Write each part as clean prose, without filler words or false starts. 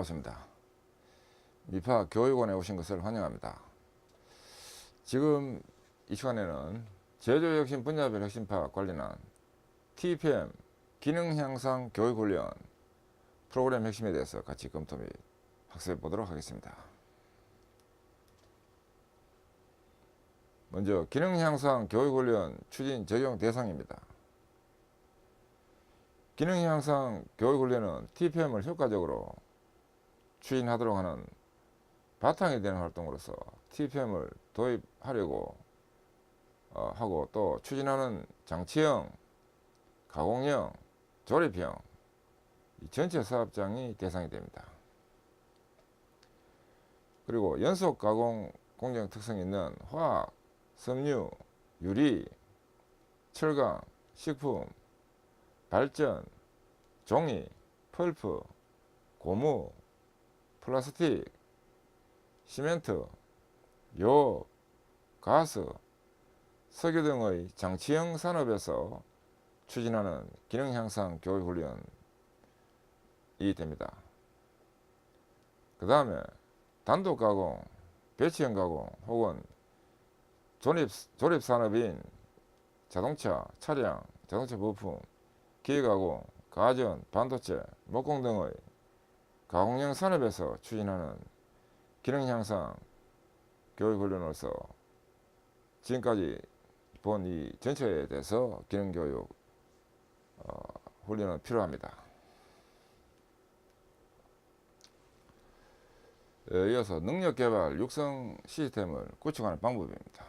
반갑습니다. 미파 교육원에 오신 것을 환영합니다. 지금 이 시간에는 제조혁신 분야별 혁신파 관련한 TPM 기능 향상 교육훈련 프로그램 핵심에 대해서 같이 검토 및 학습해 보도록 하겠습니다. 먼저 기능 향상 교육훈련 추진 적용 대상입니다. 기능 향상 교육훈련은 TPM을 효과적으로 추진하도록 하는 바탕이 되는 활동으로서 TPM을 도입하려고 하고, 또 추진하는 장치형, 가공형, 조립형 이 전체 사업장이 대상이 됩니다. 그리고 연속 가공 공정 특성이 있는 화학, 섬유, 유리, 철강, 식품, 발전, 종이, 펄프, 고무, 플라스틱, 시멘트, 유업, 가스, 석유 등의 장치형 산업에서 추진하는 기능 향상 교육훈련이 됩니다. 그 다음에 단독 가공, 배치형 가공 혹은 조립 산업인 자동차, 차량, 자동차 부품, 기계가공, 가전, 반도체, 목공 등의 가공형 산업에서 추진하는 기능 향상 교육훈련으로서 지금까지 본 이 전체에 대해서 기능교육 훈련은 필요합니다. 이어서 능력개발 육성 시스템을 구축하는 방법입니다.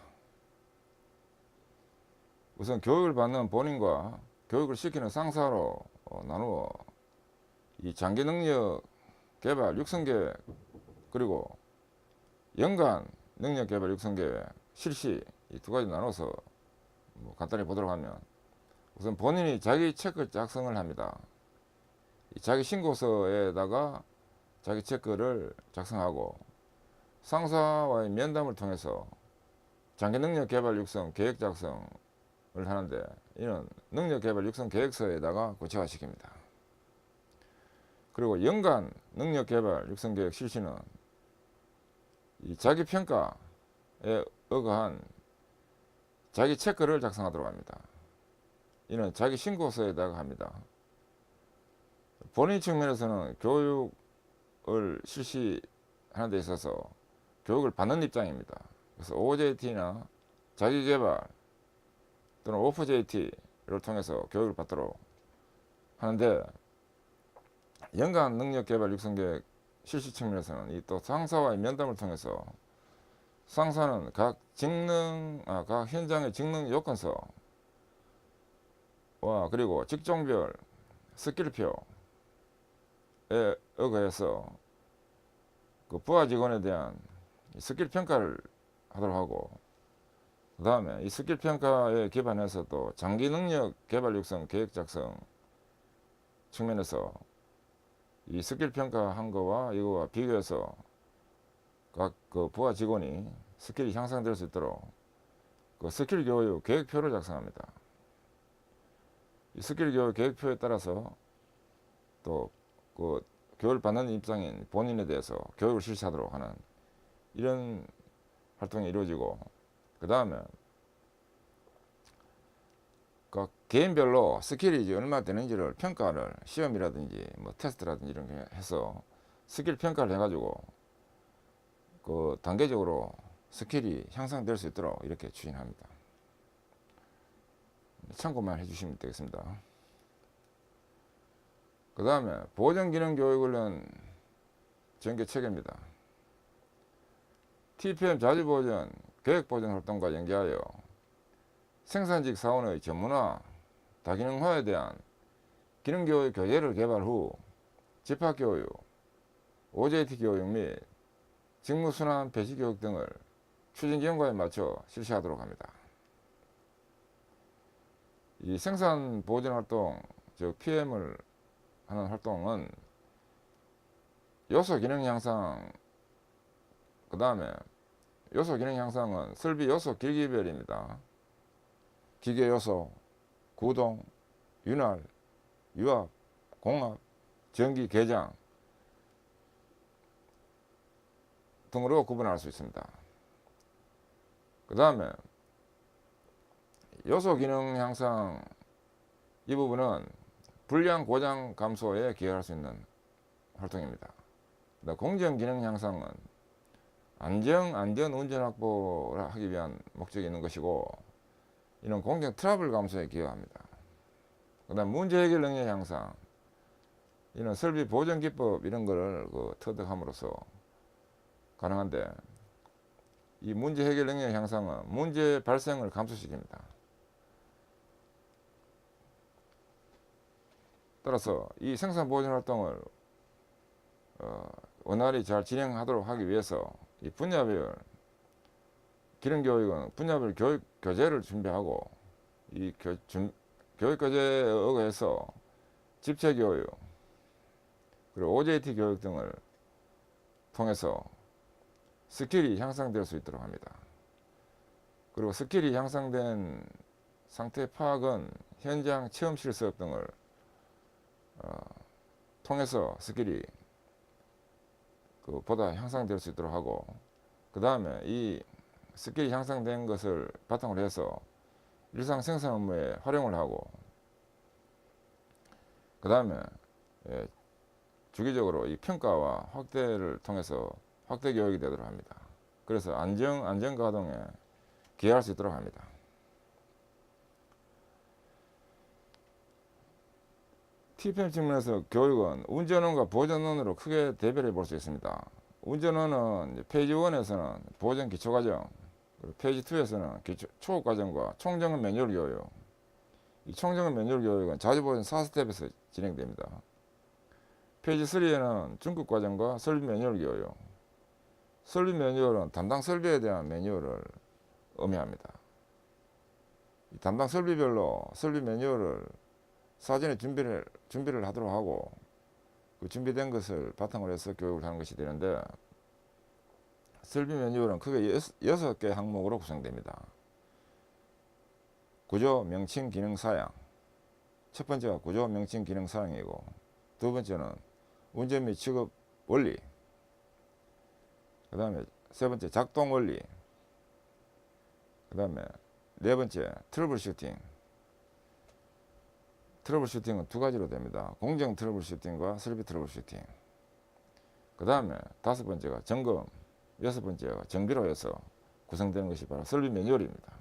우선 교육을 받는 본인과 교육을 시키는 상사로 나누어 이 장기 능력 개발 육성 계획 그리고 연간 능력 개발 육성 계획 실시 이 두 가지 나눠서 간단히 보도록 하면, 우선 본인이 자기 체크 작성을 합니다. 이 자기 신고서에다가 자기 체크를 작성하고 상사와의 면담을 통해서 장기 능력 개발 육성 계획 작성을 하는데, 이는 능력 개발 육성 계획서에다가 구체화시킵니다. 그리고 연간 능력 개발 육성 계획 실시는 이 자기 평가에 의거한 자기 체크를 작성하도록 합니다. 이는 자기 신고서에다가 합니다. 본인 측면에서는 교육을 실시하는 데 있어서 교육을 받는 입장입니다. 그래서 OJT나 자기개발 또는 OFJT를 통해서 교육을 받도록 하는데, 연간 능력개발 육성계획 실시 측면에서는 이 또 상사와의 면담을 통해서 상사는 각 현장의 직능 요건서와 그리고 직종별 스킬표에 의거해서 그 부하 직원에 대한 스킬 평가를 하도록 하고, 그 다음에 이 스킬 평가에 기반해서 또 장기 능력 개발 육성 계획 작성 측면에서 이 스킬 평가한 거와 이거와 비교해서 각 그 부하 직원이 스킬이 향상될 수 있도록 그 스킬 교육 계획표를 작성합니다. 이 스킬 교육 계획표에 따라서 또 그 교육을 받는 입장인 본인에 대해서 교육을 실시하도록 하는 이런 활동이 이루어지고, 그 다음에 각 개인별로 스킬이 이제 얼마 되는지를 평가를 시험이라든지 뭐 테스트라든지 이런 게 해서 스킬 평가를 해가지고 그 단계적으로 스킬이 향상될 수 있도록 이렇게 추진합니다. 참고만 해주시면 되겠습니다. 그 다음에 보전기능교육훈련 전개 체계입니다. TPM 자주보전, 계획보전 활동과 연계하여 생산직 사원의 전문화, 다기능화에 대한 기능교육 교재를 개발 후 집합교육, OJT 교육 및 직무순환 배치교육 등을 추진기능과에 맞춰 실시하도록 합니다. 이 생산보전활동, 즉 PM을 하는 활동은 요소 기능 향상, 그 다음에 요소 기능 향상은 설비 요소 길기별입니다. 기계 요소, 구동, 윤활, 유압, 공압, 전기 개장 등으로 구분할 수 있습니다. 그 다음에 요소 기능 향상, 이 부분은 불량 고장 감소에 기여할 수 있는 활동입니다. 공정 기능 향상은 안전 운전 확보를 하기 위한 목적이 있는 것이고, 이는 공정 트러블 감소에 기여합니다. 그 다음 문제 해결 능력 향상, 이는 설비 보전 기법 이런 거를 터득함으로써 가능한데, 이 문제 해결 능력 향상은 문제 발생을 감소시킵니다. 따라서 이 생산 보전 활동을 원활히 잘 진행하도록 하기 위해서 이 분야별 기능교육은 분야별 교육 교재를 준비하고, 이 교육 교재에 의해서 집체 교육 그리고 OJT 교육 등을 통해서 스킬이 향상될 수 있도록 합니다. 그리고 스킬이 향상된 상태 파악은 현장 체험 실습 등을 통해서 스킬이 보다 향상될 수 있도록 하고, 그 다음에 이 스킬이 향상된 것을 바탕으로 해서 일상 생산 업무에 활용을 하고, 그 다음에 주기적으로 이 평가와 확대를 통해서 확대 교육이 되도록 합니다. 그래서 안전 가동에 기여할 수 있도록 합니다. TPM 측면에서 교육은 운전원과 보전원으로 크게 대별해 볼 수 있습니다. 운전원은 페이지 1에서는 보전 기초과정, 페이지 2에서는 초급과정과 총점검 매뉴얼 교육. 이 총점검 매뉴얼 교육은 자주보전 4스텝에서 진행됩니다. 페이지 3에는 중급과정과 설비 매뉴얼 교육. 설비 매뉴얼은 담당 설비에 대한 매뉴얼을 의미합니다. 담당 설비별로 설비 매뉴얼을 사전에 준비를 하도록 하고, 그 준비된 것을 바탕으로 해서 교육을 하는 것이 되는데, 설비 매뉴얼은 크게 6개 항목으로 구성됩니다. 구조, 명칭, 기능, 사양. 첫 번째가 구조, 명칭, 기능, 사양이고, 두 번째는 운전 및 취급 원리, 그 다음에 세 번째 작동 원리, 그 다음에 네 번째 트러블 슈팅. 트러블 슈팅은 두 가지로 됩니다. 공정 트러블 슈팅과 설비 트러블 슈팅. 그 다음에 다섯 번째가 점검, 여섯 번째가 정비로 해서 구성되는 것이 바로 설비 매뉴얼입니다.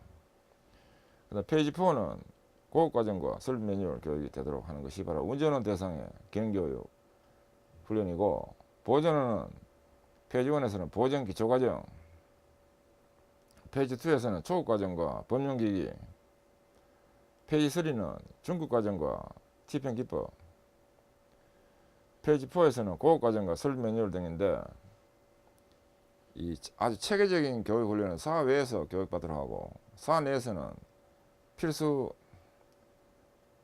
그 다음 페이지 4는 고급과정과 설비 매뉴얼 교육이 되도록 하는 것이 바로 운전원 대상의 기능교육 훈련이고, 보전원은 페이지 1에서는 보전 기초과정, 페이지 2에서는 초급과정과 법령기기, 페이지 3는 중급과정과 TPM 기법, 페이지 4에서는 고급과정과 설비 매뉴얼 등인데, 이 아주 체계적인 교육 훈련은 사 외에서 교육받도록 하고, 사 내에서는 필수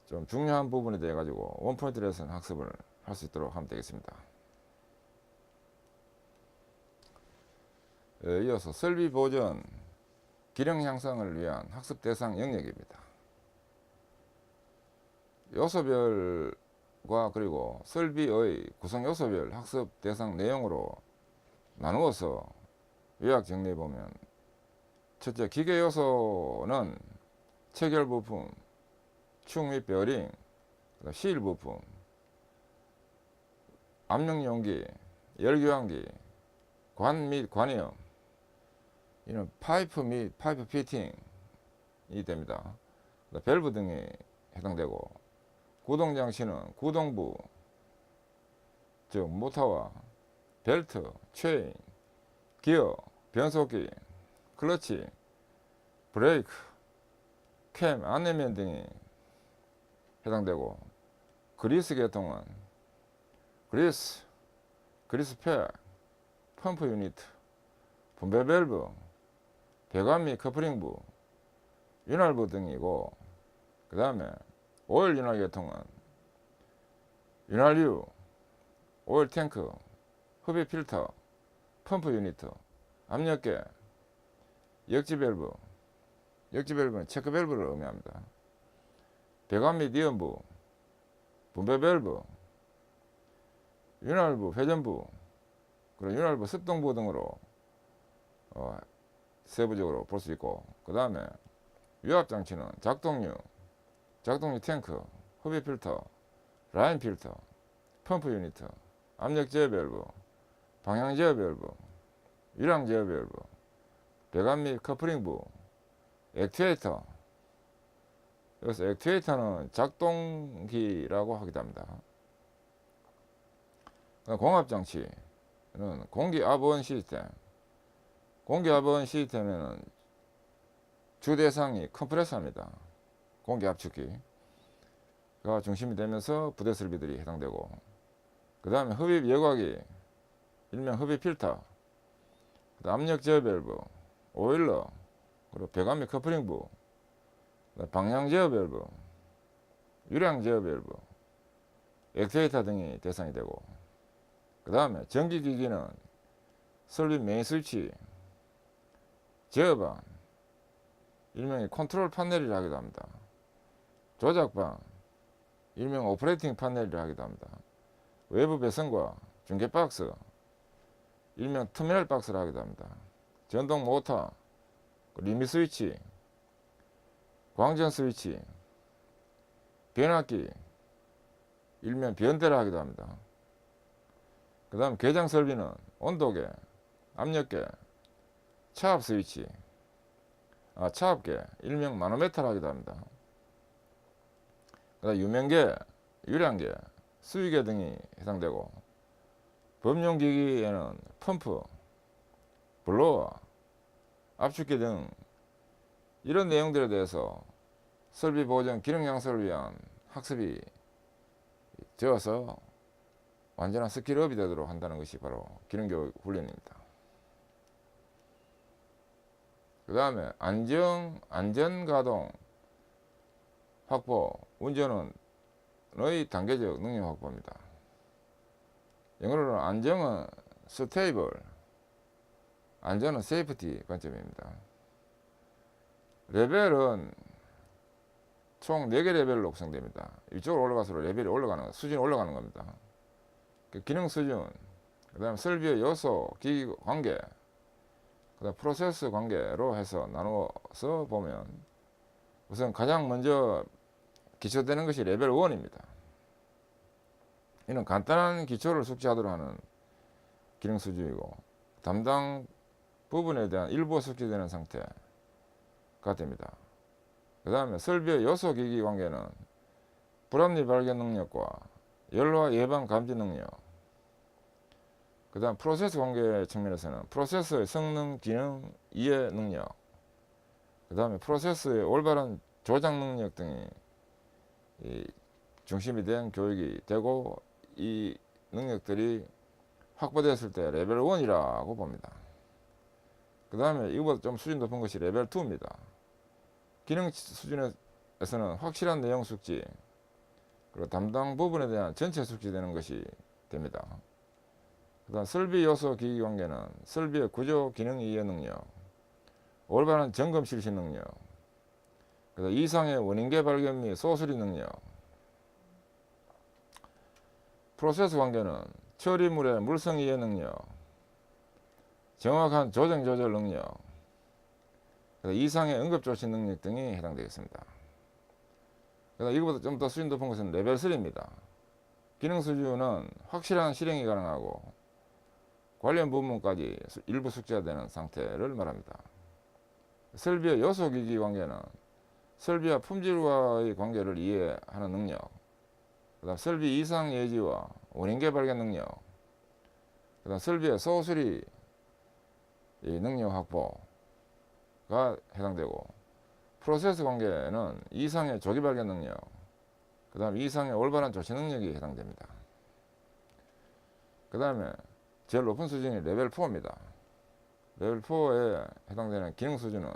좀 중요한 부분에 대해 가지고 원포인트 레슨 학습을 할 수 있도록 하면 되겠습니다. 이어서 설비 보전 기능 향상을 위한 학습 대상 영역입니다. 요소별과 그리고 설비의 구성 요소별 학습 대상 내용으로 나누어서 요약 정리해 보면, 첫째, 기계 요소는 체결 부품, 축 및 베어링, 시일 부품, 압력 용기, 열교환기, 관 및 관이염, 이는 파이프 및 파이프 피팅이 됩니다. 밸브 등이 해당되고, 구동 장치는 구동부, 즉 모터와 벨트, 체인, 기어, 변속기, 클러치, 브레이크, 캠, 안내면 등이 해당되고, 그리스 계통은 그리스 팩, 펌프 유니트, 분배 밸브, 배관 및 커플링부, 윤활부 등이고, 그 다음에 오일 윤활 계통은 윤활유, 오일 탱크, 흡입 필터, 펌프 유니트, 압력계, 역지 밸브, 역지 밸브는 체크 밸브를 의미합니다. 배관 및 이음부, 분배 밸브, 윤활부, 회전부, 그리고 윤활부 습동부 등으로 세부적으로 볼 수 있고, 그 다음에 유압장치는 작동류 탱크, 흡입 필터, 라인 필터, 펌프 유니트, 압력 제어 밸브, 방향 제어 밸브, 유량 제어 밸브, 배관 및 커플링 부, 액투에이터. 여기서 액투에이터는 작동기라고 하기도 합니다. 공합장치는 공기압원 시스템. 공기압원 시스템에는 주 대상이 컴프레서입니다. 공기압축기가 중심이 되면서 부대 설비들이 해당되고, 그 다음에 흡입 예과기, 일명 흡입 필터, 압력 제어 밸브, 오일러, 그리고 배관 및 커플링 부, 방향 제어 밸브, 유량 제어 밸브, 액투에이터 등이 대상이 되고, 그 다음에 전기기기는 설비 메인 스위치, 제어방, 일명의 컨트롤 파넬이라 하기도 합니다. 조작방, 일명 오퍼레이팅 파넬이라 하기도 합니다. 외부 배선과 중계 박스, 일명 터미널 박스라 하기도 합니다. 전동 모터, 리밋 스위치, 광전 스위치, 변압기, 일명 변대라 하기도 합니다. 그 다음 개장 설비는 온도계, 압력계, 차압 스위치, 차압계, 일명 마노메터라 하기도 합니다. 그 다음 유명계, 유량계, 수위계 등이 해당되고, 범용기기에는 펌프, 블로어, 압축기 등 이런 내용들에 대해서 설비 보정 기능 양성을 위한 학습이 되어서 완전한 스킬업이 되도록 한다는 것이 바로 기능교육 훈련입니다. 그 다음에 안전가동 확보, 운전의 단계적 능력 확보입니다. 영어로는 안정은 스테이블, 안전은 세이프티 관점입니다. 레벨은 총 4개 레벨로 구성됩니다. 이쪽으로 올라갈수록 레벨이 올라가는, 수준이 올라가는 겁니다. 기능 수준, 그 다음에 설비의 요소, 기기 관계, 그 다음 프로세스 관계로 해서 나누어서 보면, 우선 가장 먼저 기초되는 것이 레벨 1입니다. 이는 간단한 기초를 숙지하도록 하는 기능 수준이고, 담당 부분에 대한 일부 숙지되는 상태가 됩니다. 그 다음에 설비의 요소 기기 관계는 불합리 발견 능력과 열화 예방 감지 능력, 그 다음 프로세스 관계 측면에서는 프로세스의 성능, 기능, 이해 능력, 그 다음에 프로세스의 올바른 조작 능력 등이 중심이 된 교육이 되고, 이 능력들이 확보됐을 때 레벨 1이라고 봅니다. 그 다음에 이거보다 좀 수준 높은 것이 레벨 2입니다. 기능 수준에서는 확실한 내용 숙지, 그리고 담당 부분에 대한 전체 숙지되는 것이 됩니다. 그 다음 설비 요소 기기 관계는 설비의 구조 기능 이해 능력, 올바른 점검 실시 능력, 그 다음 이상의 원인계 발견 및 소수리 능력, 프로세스 관계는 처리물의 물성 이해 능력, 정확한 조정 조절 능력, 이상의 응급조치 능력 등이 해당되겠습니다. 이거보다 좀 더 수준 높은 것은 레벨 3입니다. 기능 수준은 확실한 실행이 가능하고 관련 부분까지 일부 숙지가 되는 상태를 말합니다. 설비의 요소기기 관계는 설비와 품질과의 관계를 이해하는 능력, 그다음 설비 이상 예지와 원인계 발견 능력, 그다음 설비의 소수리 능력 확보가 해당되고, 프로세스 관계는 이상의 조기 발견 능력, 그 다음 이상의 올바른 조치 능력이 해당됩니다. 그 다음에 제일 높은 수준이 레벨 4입니다. 레벨 4에 해당되는 기능 수준은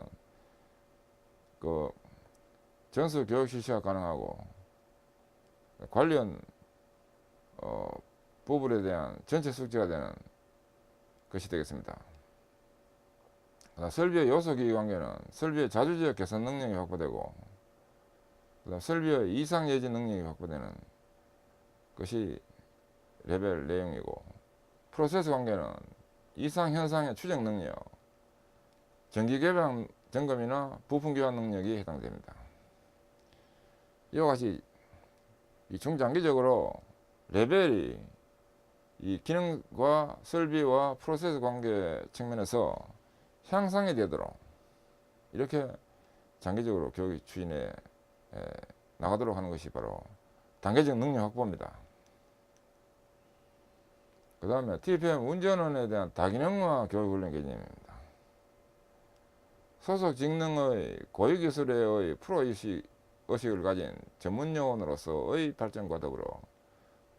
전수 교육 실시가 가능하고 관련 부분에 대한 전체 숙지가 되는 것이 되겠습니다. 설비의 요소기기 관계는 설비의 자주지역 개선 능력이 확보되고, 설비의 이상 예지 능력이 확보되는 것이 레벨 내용이고, 프로세스 관계는 이상 현상의 추적 능력, 정기 개방 점검이나 부품 교환 능력이 해당됩니다. 이와 같이 이 중장기적으로 레벨이 이 기능과 설비와 프로세스 관계 측면에서 향상이 되도록 이렇게 장기적으로 교육이 추진해 나가도록 하는 것이 바로 단계적 능력 확보입니다. 그 다음에 TPM 운전원에 대한 다기능화 교육훈련 개념입니다. 소속 직능의 고위기술의 프로의식을 가진 전문요원으로서의 발전과 더불어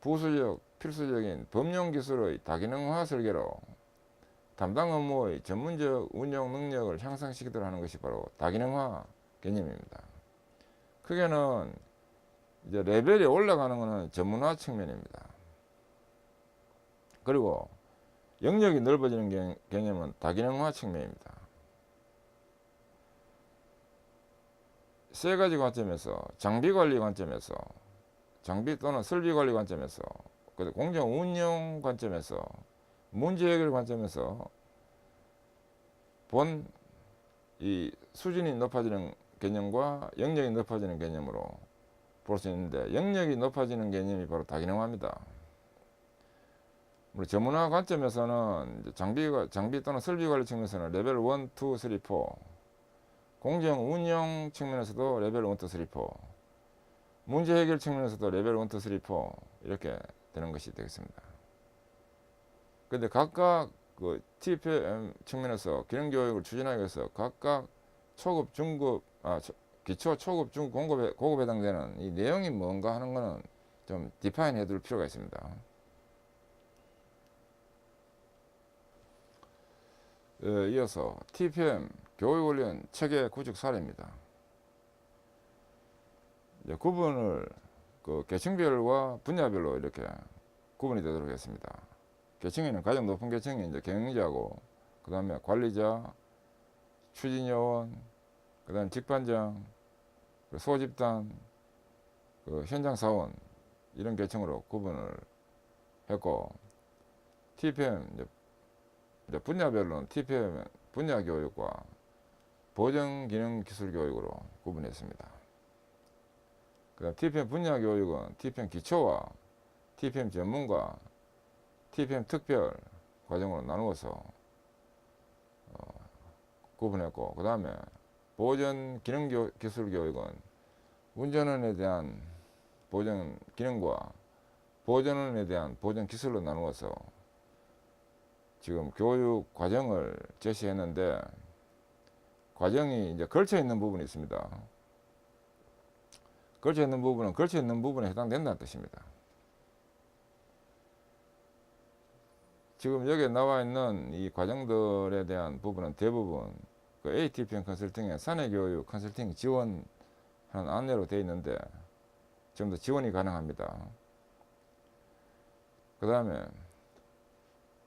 부수적 필수적인 법령기술의 다기능화 설계로 담당 업무의 전문적 운용 능력을 향상시키도록 하는 것이 바로 다기능화 개념입니다. 크게는 이제 레벨이 올라가는 것은 전문화 측면입니다. 그리고 영역이 넓어지는 개념은 다기능화 측면입니다. 세 가지 관점에서 장비 관리 관점에서 장비 또는 설비 관리 관점에서 공정 운영 관점에서 문제 해결 관점에서 본 이 수준이 높아지는 개념과 영역이 높아지는 개념으로 볼 수 있는데 영역이 높아지는 개념이 바로 다기능화입니다. 우리 전문화 관점에서는 장비 또는 설비 관리 측면에서는 레벨 1, 2, 3, 4 공정 운영 측면에서도 레벨 1, 2, 3, 4 문제 해결 측면에서도 레벨 1, 2, 3, 4 이렇게 되는 것이 되겠습니다. 근데 각각 그 TPM 측면에서 기능교육을 추진하기 위해서 각각 초급, 중급, 기초, 초급, 중급, 고급에 해당되는 이 내용이 뭔가 하는 거는 좀 디파인 해둘 필요가 있습니다. 이어서 TPM 교육훈련 체계 구축 사례입니다. 구분을 그 계층별과 분야별로 이렇게 구분이 되도록 했습니다. 계층에는 가장 높은 계층이 이제 경영자고, 그 다음에 관리자, 추진요원, 그 다음에 직반장, 소집단, 그 현장사원 이런 계층으로 구분을 했고, TPM 이제 분야별로는 TPM 분야 교육과 보정 기능 기술 교육으로 구분했습니다. 그다음 TPM 분야 교육은 TPM 기초와 TPM 전문가, TPM 특별 과정으로 나누어서 구분했고, 그 다음에 보전 기능 기술 교육은 운전원에 대한 보전 기능과 보전원에 대한 보전 기술로 나누어서 지금 교육 과정을 제시했는데, 과정이 이제 걸쳐 있는 부분이 있습니다. 걸쳐 있는 부분은 걸쳐 있는 부분에 해당된다는 뜻입니다. 지금 여기에 나와 있는 이 과정들에 대한 부분은 대부분 그 ATPM 컨설팅의 사내교육 컨설팅 지원하는 안내로 되어 있는데 좀 더 지원이 가능합니다. 그 다음에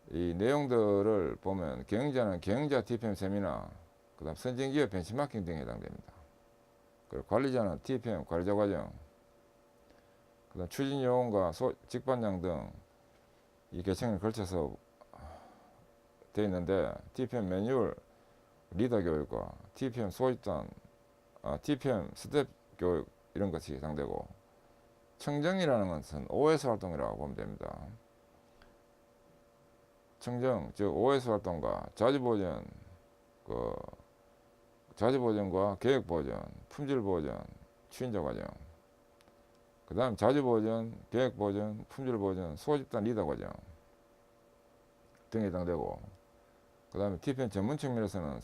이 내용들을 보면 경영자는 경영자 TPM 세미나, 그 다음 선진기업 벤치마킹 등에 해당됩니다. 그리고 관리자는 TPM 관리자 과정, 그 다음 추진요원과 직반장 등 이 계층을 걸쳐서 되어 있는데, TPM 매뉴얼 리더 교육과 TPM 소집단, TPM 스텝 교육 이런 것이 해당되고, 청정이라는 것은 OS 활동이라고 보면 됩니다. 청정, 즉 OS 활동과 자주보전, 자주보전과 계획보전, 품질보전, 추진자 과정, 그 다음 자주보전, 계획보전, 품질보전, 소집단 리더 과정 등에 해당되고, 그 다음에 TPM 전문 측면에서는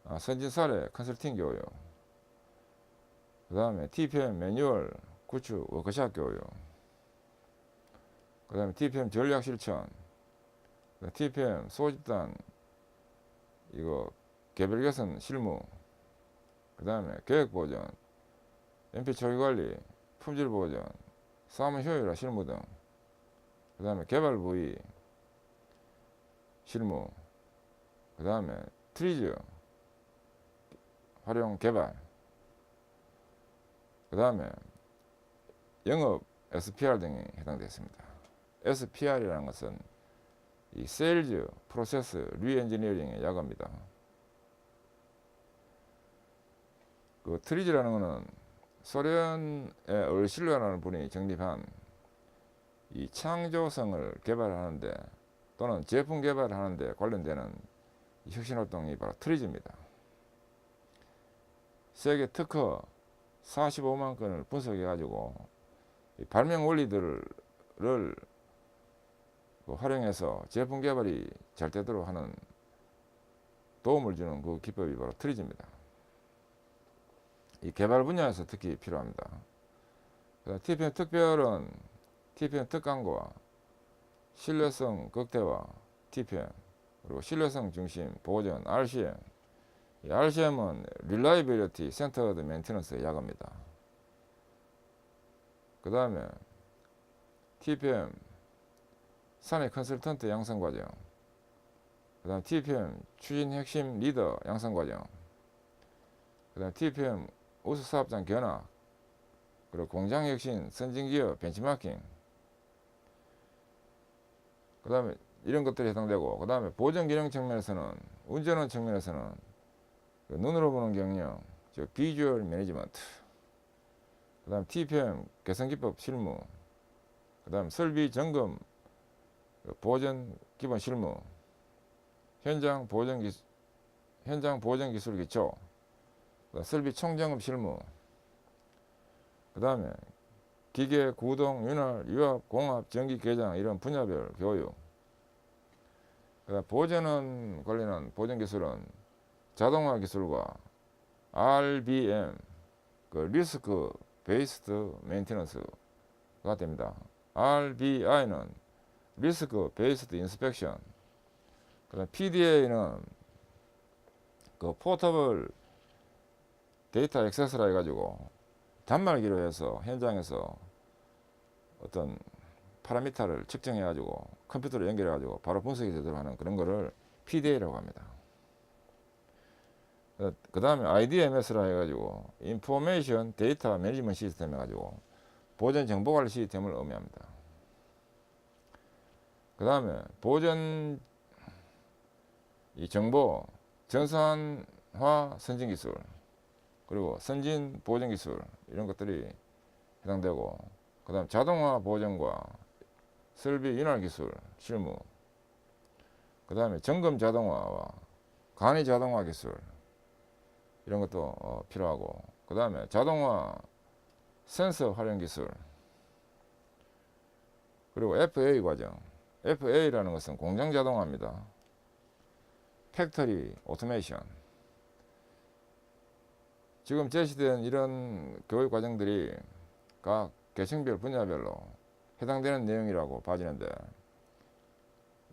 선진사례 컨설팅 교육, 그 다음에 TPM 매뉴얼 구축 워크샵 교육, 그 다음에 TPM 전략 실천, TPM 소집단 이거 개별 개선 실무, 그 다음에 계획 보전, MP 초기 관리, 품질 보전, 사무 효율화 실무 등, 그 다음에 개발 부위 실무, 그 다음에 트리즈 활용 개발, 그 다음에 영업 SPR 등이 해당되었습니다. SPR이라는 것은 이 세일즈 프로세스 리엔지니어링의 약어입니다. 그 트리지라는 거는 소련의 얼실러라는 분이 정립한 이 창조성을 개발하는데 또는 제품 개발을 하는데 관련되는 혁신 활동이 바로 트리지입니다. 세계 특허 45만 건을 분석해 가지고 발명 원리들을 활용해서 제품 개발이 잘 되도록 하는 도움을 주는 그 기법이 바로 트리지입니다. 이 개발 분야에서 특히 필요합니다. TPM 특별은 TPM 특강과 신뢰성 극대화 TPM, 그리고 신뢰성 중심 보전 RCM. 이 RCM은 Reliability Centered Maintenance 약어입니다. 그 다음에 TPM 산업 컨설턴트 양성 과정, 그 다음 TPM 추진 핵심 리더 양성 과정, 그 다음 TPM 우수 사업장 견학, 그리고 공장 혁신 선진기업 벤치마킹, 그 다음에 이런 것들이 해당되고, 그 다음에 보전 기능 측면에서는, 운전원 측면에서는 그 눈으로 보는 경영, 즉 비주얼 매니지먼트, 그 다음 TPM 개선기법 실무, 그 다음 설비 점검 보전 기본 실무, 현장 보전 기술 기초, 설비 총점검 실무, 그 다음에 기계 구동 윤활 유압 공합 전기 개장 이런 분야별 교육, 그 다음 보전원 관련한 보전 기술은 자동화 기술과 RBM 그 리스크 베이스드 메인테넌스가 됩니다. RBI는 리스크 베이스드 인스펙션, 그다음 PDA는 그 포터블 데이터 액세스라 해가지고 단말기로 해서 현장에서 어떤 파라미터를 측정해가지고 컴퓨터로 연결해가지고 바로 분석이 되도록 하는 그런 거를 PDA라고 합니다. 그 다음에 IDMS라 해가지고 인포메이션 데이터 매니지먼트 시스템 해가지고 보전 정보관리 시스템을 의미합니다. 그 다음에 보전 이 정보 전산화 선진 기술, 그리고 선진 보전 기술 이런 것들이 해당되고, 그 다음 자동화 보전과 설비 윤활 기술 실무, 그 다음에 점검 자동화와 간이 자동화 기술 이런 것도 필요하고, 그 다음에 자동화 센서 활용 기술, 그리고 FA 과정. FA라는 것은 공장 자동화입니다. 팩토리 오토메이션. 지금 제시된 이런 교육 과정들이 각 계층별 분야별로 해당되는 내용이라고 봐지는데,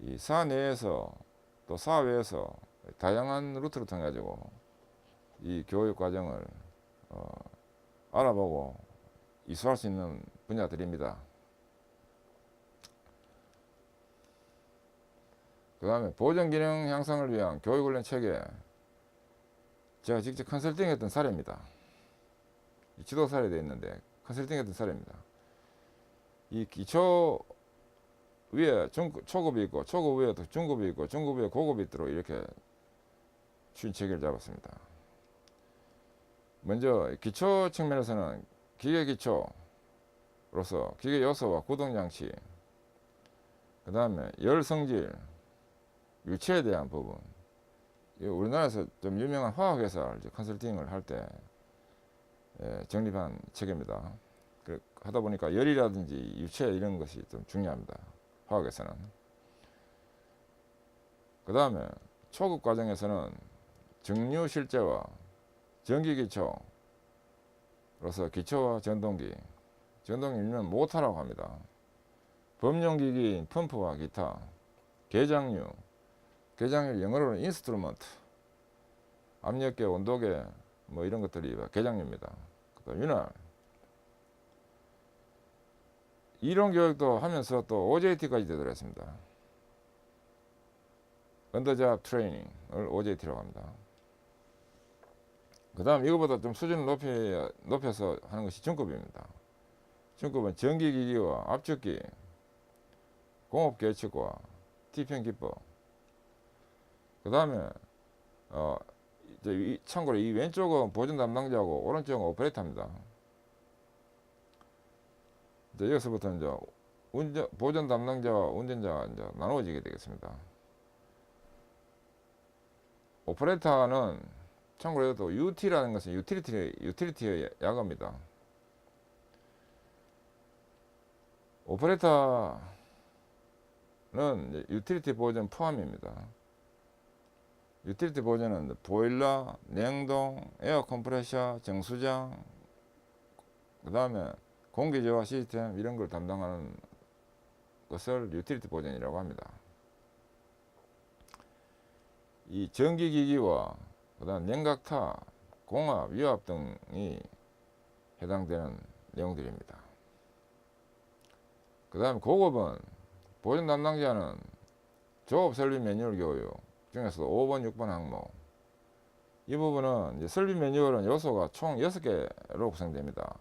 이 사내에서 또 사외에서 다양한 루트를 통해 가지고 이 교육 과정을 알아보고 이수할 수 있는 분야들입니다. 그 다음에 보전 기능 향상을 위한 교육 훈련 체계, 제가 직접 컨설팅 했던 사례입니다. 이 지도 사례 되어 있는데 컨설팅 했던 사례입니다. 이 기초 위에 초급이 있고, 초급 위에 또 중급이 있고, 중급 위에 고급이 있도록 이렇게 추진 체계를 잡았습니다. 먼저 기초 측면에서는 기계 기초로서 기계 요소와 구동 장치, 그 다음에 열 성질, 유체에 대한 부분. 우리나라에서 좀 유명한 화학회사 컨설팅을 할 때 정립한 체계입니다. 하다 보니까 열이라든지 유체 이런 것이 좀 중요합니다. 화학에서는. 그 다음에 초급 과정에서는 정류 실제와 전기 기초로서 기초와 전동기, 전동기 일명 모터라고 합니다. 범용기기인 펌프와 기타, 계장류, 계장류 영어로는 인스트루먼트, 압력계, 온도계 뭐 이런 것들이 계장류입니다. 그다음 윤활. 이론 교육도 하면서 또 OJT까지 되더랬습니다. 언더잡 트레이닝을 OJT라고 합니다. 그 다음 이거보다 좀 수준을 높여서 하는 것이 중급입니다. 중급은 전기기기와 압축기, 공업계 예측과 TPM 기법. 그 다음에 참고로 이 왼쪽은 보존 담당자고 오른쪽은 오퍼레이터입니다. 이제 여기서부터 이제 보존 담당자와 운전자가 이제 나누어지게 되겠습니다. 오퍼레이터는 참고로 또 UT라는 것은 유틸리티의 약어입니다. 오퍼레이터는 유틸리티 보존 포함입니다. 유틸리티 보존은 보일러, 냉동, 에어 컴프레셔, 정수장, 그 다음에 공기 저하 시스템 이런 걸 담당하는 것을 유틸리티 보존이라고 합니다. 이 전기기기와 그 다음 냉각타, 공합, 위압 등이 해당되는 내용들입니다. 그 다음에 고급은 보존 담당자는 조업 설비 매뉴얼 교육 중에서도 5번, 6번 항목. 이 부분은 이제 설비 매뉴얼은 요소가 총 6개로 구성됩니다.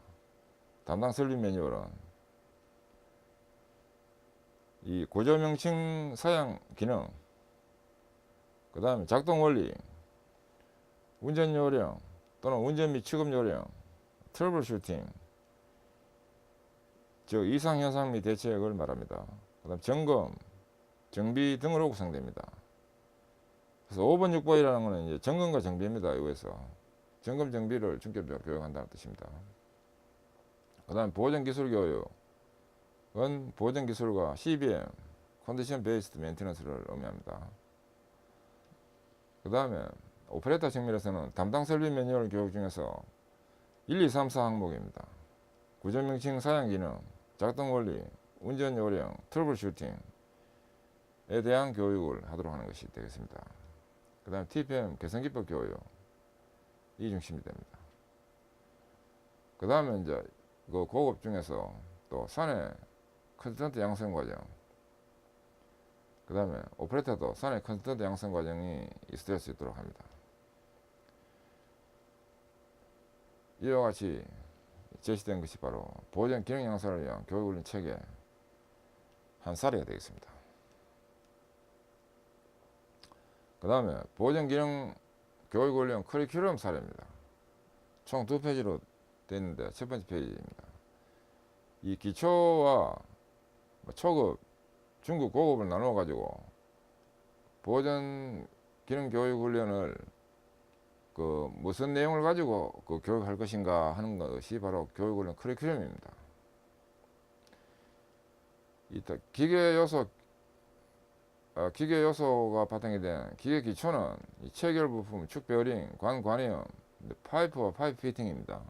담당 설비 매뉴얼은 이 구조명칭 사양 기능, 그 다음에 작동 원리, 운전 요령 또는 운전 및 취급 요령, 트러블 슈팅, 즉 이상 현상 및 대책을 말합니다. 그 다음 점검, 정비 등으로 구성됩니다. 그래서 5번, 6번이라는 것은 이제 점검과 정비입니다. 이거에서 점검, 정비를 중점적으로 교육한다는 뜻입니다. 그 다음에 보존 기술 교육은 보존 기술과 CBM, 컨디션 베이스드 메인테넌스를 의미합니다. 그 다음에 오퍼레이터 측면에서는 담당 설비 매뉴얼 교육 중에서 1, 2, 3, 4 항목입니다. 구조명칭 사양 기능, 작동 원리, 운전 요령, 트러블 슈팅에 대한 교육을 하도록 하는 것이 되겠습니다. 그 다음에 TPM 개선기법 교육, 이 중심이 됩니다. 그 다음에 이제 그 고급 중에서 또 사내 컨설턴트 양성 과정, 그 다음에 오퍼레이터도 사내 컨설턴트 양성 과정이 있을 수 있도록 합니다. 이와 같이 제시된 것이 바로 보존 기능 양성을 위한 교육훈련 체계 한 사례가 되겠습니다. 그 다음에 보존 기능 교육훈련 커리큘럼 사례입니다. 총 2페이지로 되어 있는데 첫 번째 페이지입니다. 이 기초와 초급, 중급, 고급을 나누어 가지고 보존 기능 교육 훈련을 그 무슨 내용을 가지고 그 교육할 것인가 하는 것이 바로 교육 훈련 커리큘럼입니다. 이 기계 요소가 바탕이 된 기계 기초는 이 체결 부품, 축 베어링, 관이음, 파이프와 파이프 피팅입니다.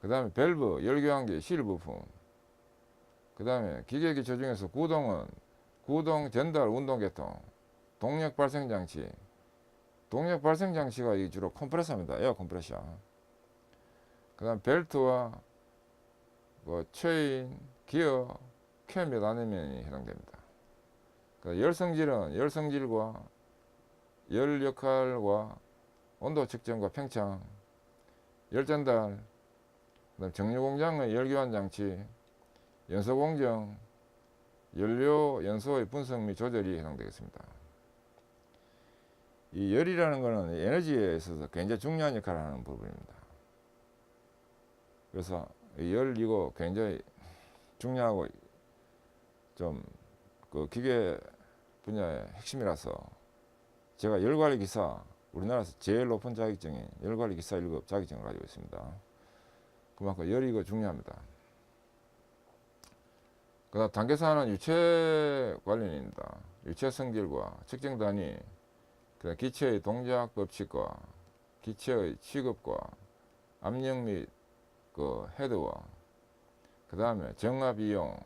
그 다음에 밸브, 열교환기, 실 부품. 그 다음에 기계 기초 중에서 구동은 구동, 전달, 운동 계통, 동력 발생 장치. 동력 발생 장치가 주로 컴프레서입니다. 에어 컴프레셔. 그 다음 벨트와 체인, 기어, 캠 및 안내면이 해당됩니다. 열성질은 열성질과 열 역할과 온도 측정과 평창, 열전달, 그다음 정유공장의 열교환 장치, 연소공정, 연료 연소의 분석 및 조절이 해당되겠습니다. 이 열이라는 것은 에너지에 있어서 굉장히 중요한 역할을 하는 부분입니다. 그래서 열 이거 굉장히 중요하고 좀 그 기계 분야의 핵심이라서 제가 열관리 기사, 우리나라에서 제일 높은 자격증인 열관리 기사 1급 자격증을 가지고 있습니다. 그만큼 열이 이거 중요합니다. 그 다음 단계사는 유체 관련입니다. 유체 성질과 측정 단위, 그다음 기체의 동작 법칙과 기체의 취급과 압력 및 그 헤드와 그 다음에 정압 이용,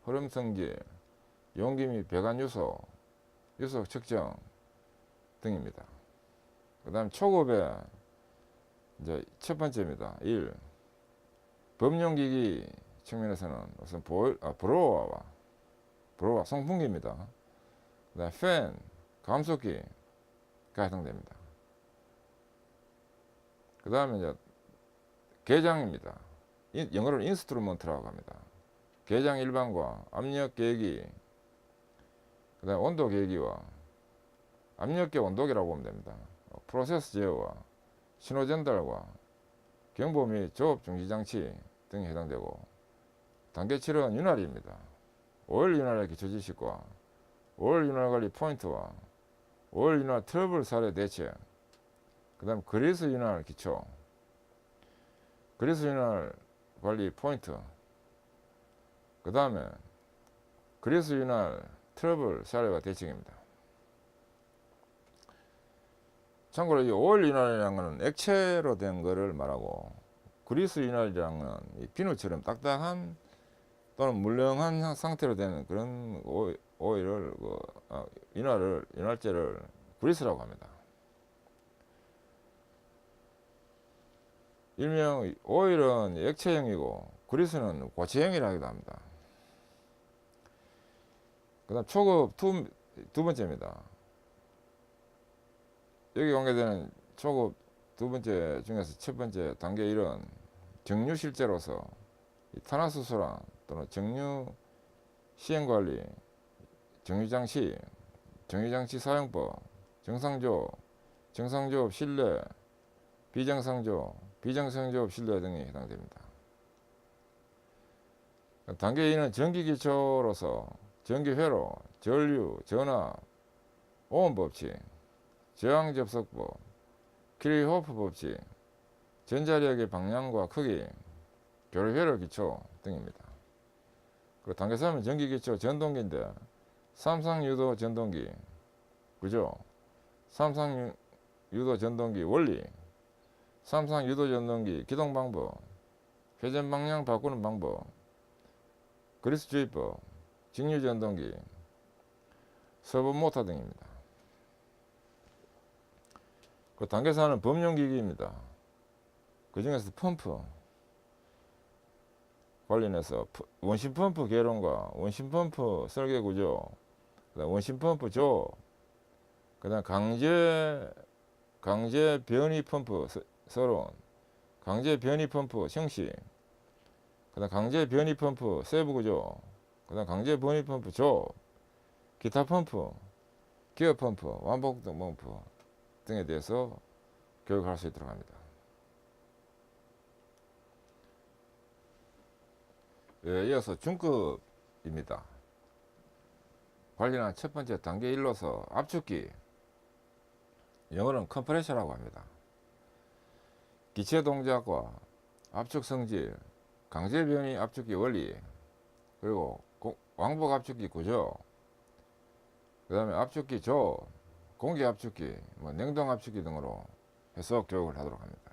흐름 성질, 용기 및 배관 유소, 유소 측정 등입니다. 그 다음 초급에 이제 첫 번째입니다. 1. 범용기기 측면에서는 우선 브로와 송풍기입니다. 그 다음 팬, 감속기가 해당됩니다. 그 다음에 이제 계장입니다. 영어로 인스트루먼트라고 합니다. 계장 일반과 압력 계기, 그 다음에 온도 계기와 압력계 온도계라고 보면 됩니다. 프로세스 제어와 신호 전달과 경보 및 조업 중지장치 등이 해당되고, 단계 7은 윤활입니다. 오일 윤활의 기초 지식과 오일 윤활 관리 포인트와 오일 윤활 트러블 사례 대책, 그 다음 그리스 윤활 기초, 그리스 윤활 관리 포인트, 그 다음에 그리스 윤활 트러블 사례와 대책입니다. 참고로 이 오일 윤활이라는 것은 액체로 된 거를 말하고, 그리스 윤활이라는 것은 이 비누처럼 딱딱한 또는 물렁한 상태로 되는 그런 오일을 윤활제를 그리스라고 합니다. 일명 오일은 액체형이고 그리스는 고체형이라고도 합니다. 그 다음 초급 두 번째입니다. 여기 공개되는 초급 두 번째 중에서 첫 번째 단계 1은 정류 실제로서 탄화수소랑 또는 정류 시행관리, 정류장치, 정류장치 사용법, 정상조업, 정상조업 신뢰, 비정상조업 신뢰 등이 해당됩니다. 단계 2는 전기기초로서 전기회로, 전류, 전압, 오음법칙, 저항접속법, 키르호프 법칙, 전자력의 방향과 크기, 교류회로 기초 등입니다. 그리고 단계 3은 전기기초 전동기인데, 삼상유도 전동기, 그죠? 삼상유도 전동기 원리, 삼상유도 전동기 기동 방법, 회전 방향 바꾸는 방법, 그리스 주의법, 직류 전동기, 서버 모터 등입니다. 그 단계 4는 법용기기입니다. 그 중에서 펌프 관련해서 원심 펌프 개론과 원심 펌프 설계 구조, 그다음 원심 펌프 조, 그다음 강제 변이 펌프 서론, 강제 변이 펌프 형식, 그다음 강제 변이 펌프 세부 구조, 그다음 강제 변이 펌프 조, 기타 펌프, 기어 펌프, 완복 펌프 등에 대해서 교육할 수 있도록 합니다. 이어서 중급입니다. 관련한 첫 번째 단계 1로서 압축기, 영어로는 컴프레셔라고 합니다. 기체 동작과 압축 성질, 강제 변이 압축기 원리, 그리고 왕복 압축기 구조, 그 다음에 압축기 조, 공기 압축기, 냉동 압축기 등으로 해서 교육을 하도록 합니다.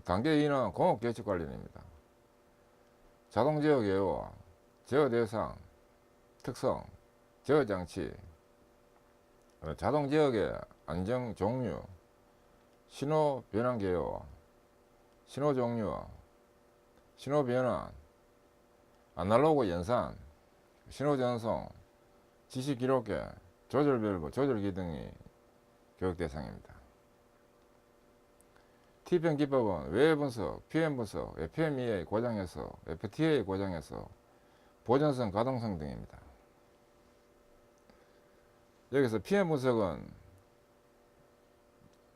단계 2는 공업 계측 관련입니다. 자동 제어 개요와 제어 대상, 특성, 제어 장치, 자동 제어의 안정 종류, 신호 변환 개요와 신호 종류와 신호 변환, 아날로그 연산, 신호 전송, 지시 기록계, 조절 밸브, 조절기 등이 교육 대상입니다. T편 기법은 외해 분석, PM 분석, FMEA 고장 해석, FTA 고장 해석, 보존성, 가동성 등입니다. 여기서 PM 분석은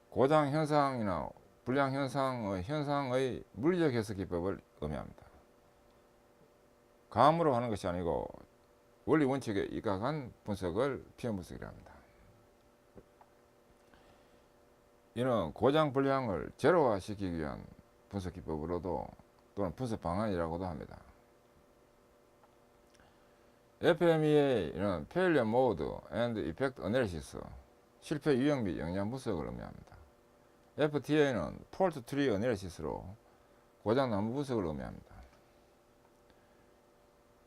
고장 현상이나 불량 현상의 물리적 해석 기법을 의미합니다. 감으로 하는 것이 아니고 원리 원칙에 입각한 분석을 PM 분석이라고 합니다. 이는 고장 불량을 제로화시키기 위한 분석 기법으로도 또는 분석 방안이라고도 합니다. FMEA는 Failure Mode and Effect Analysis, 실패 유형 및 영향 분석을 의미합니다. FTA는 Fault Tree Analysis로 고장 나무 분석을 의미합니다.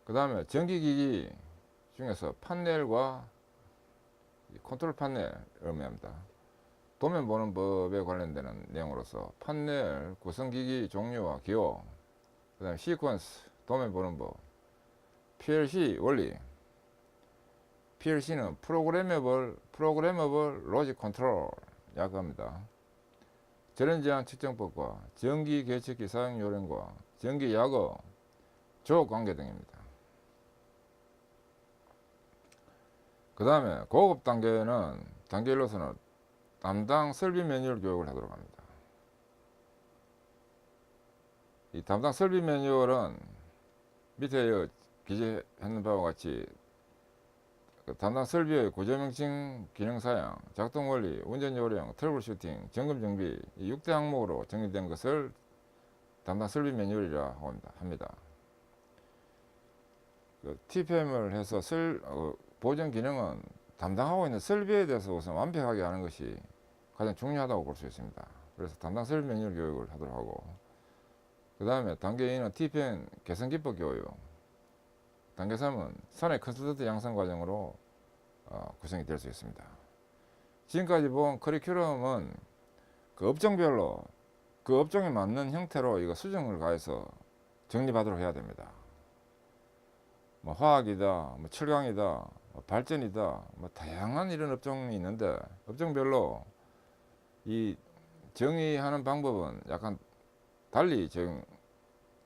그 다음에 전기기기 중에서 판넬과 컨트롤 판넬을 의미합니다. 도면 보는 법에 관련되는 내용으로서 판넬, 구성기기 종류와 기호, 그 다음에 시퀀스, 도면 보는 법, PLC 원리, PLC는 프로그래머블 로직 컨트롤 약합니다. 절연 제한 측정법과 전기 계측기 사용 요령과 전기 약어, 조업 관계 등입니다. 그 다음에 고급 단계는 단계 1로서는 담당 설비 매뉴얼 교육을 하도록 합니다. 이 담당 설비 매뉴얼은 밑에 기재했는 바와 같이 그 담당 설비의 구조명칭, 기능사양, 작동원리, 운전요령, 트러블슈팅, 점검정비 이 6대 항목으로 정리된 것을 담당 설비 매뉴얼이라 합니다. 그 TPM을 해서 보정 기능은 담당하고 있는 설비에 대해서 우선 완벽하게 하는 것이 가장 중요하다고 볼 수 있습니다. 그래서 담당 설비 매뉴얼 교육을 하도록 하고, 그 다음에 단계 2는 TPM 개선 기법 교육, 단계 3은 사내 컨설턴트 양성 과정으로 구성이 될 수 있습니다. 지금까지 본 커리큘럼은 그 업종별로 그 업종에 맞는 형태로 이거 수정을 가해서 정립하도록 해야 됩니다. 뭐 화학이다, 뭐 철강이다, 뭐 발전이다, 뭐 다양한 이런 업종이 있는데 업종별로 이 정의하는 방법은 약간 달리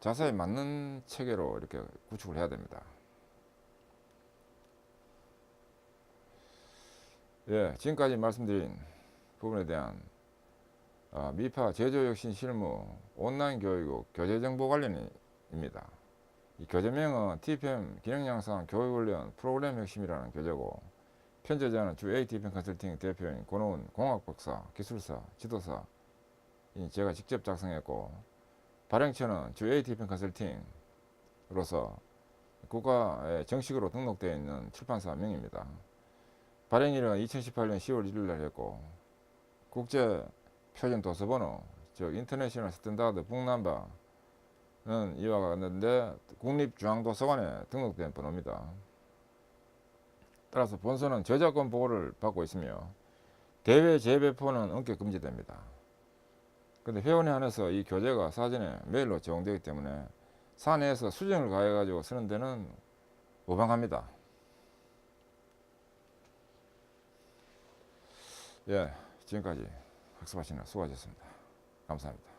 자사에 맞는 체계로 이렇게 구축을 해야 됩니다. 예, 지금까지 말씀드린 부분에 대한 미파 제조혁신 실무 온라인 교육국 교재정보 관련입니다. 이 교재명은 TPM 기능양상 교육훈련 프로그램 핵심이라는 교재고, 편제자는 주 A TPM 컨설팅 대표인 권오은 공학박사, 기술사, 지도사 제가 직접 작성했고, 발행처는 주 A TPM 컨설팅으로서 국가에 정식으로 등록되어 있는 출판사 명입니다. 발행일은 2018년 10월 1일 날 했고, 국제 표준 도서번호, 즉 인터내셔널 스탠다드 북넘버는 이와 같은데 국립중앙도서관에 등록된 번호입니다. 따라서 본서는 저작권 보호를 받고 있으며 대외 재배포는 엄격 금지됩니다. 근데 회원에 한해서 이 교재가 사전에 메일로 제공되기 때문에 사내에서 수정을 가해 가지고 쓰는 데는 무방합니다. 예, 지금까지 학습하시느라 수고하셨습니다. 감사합니다.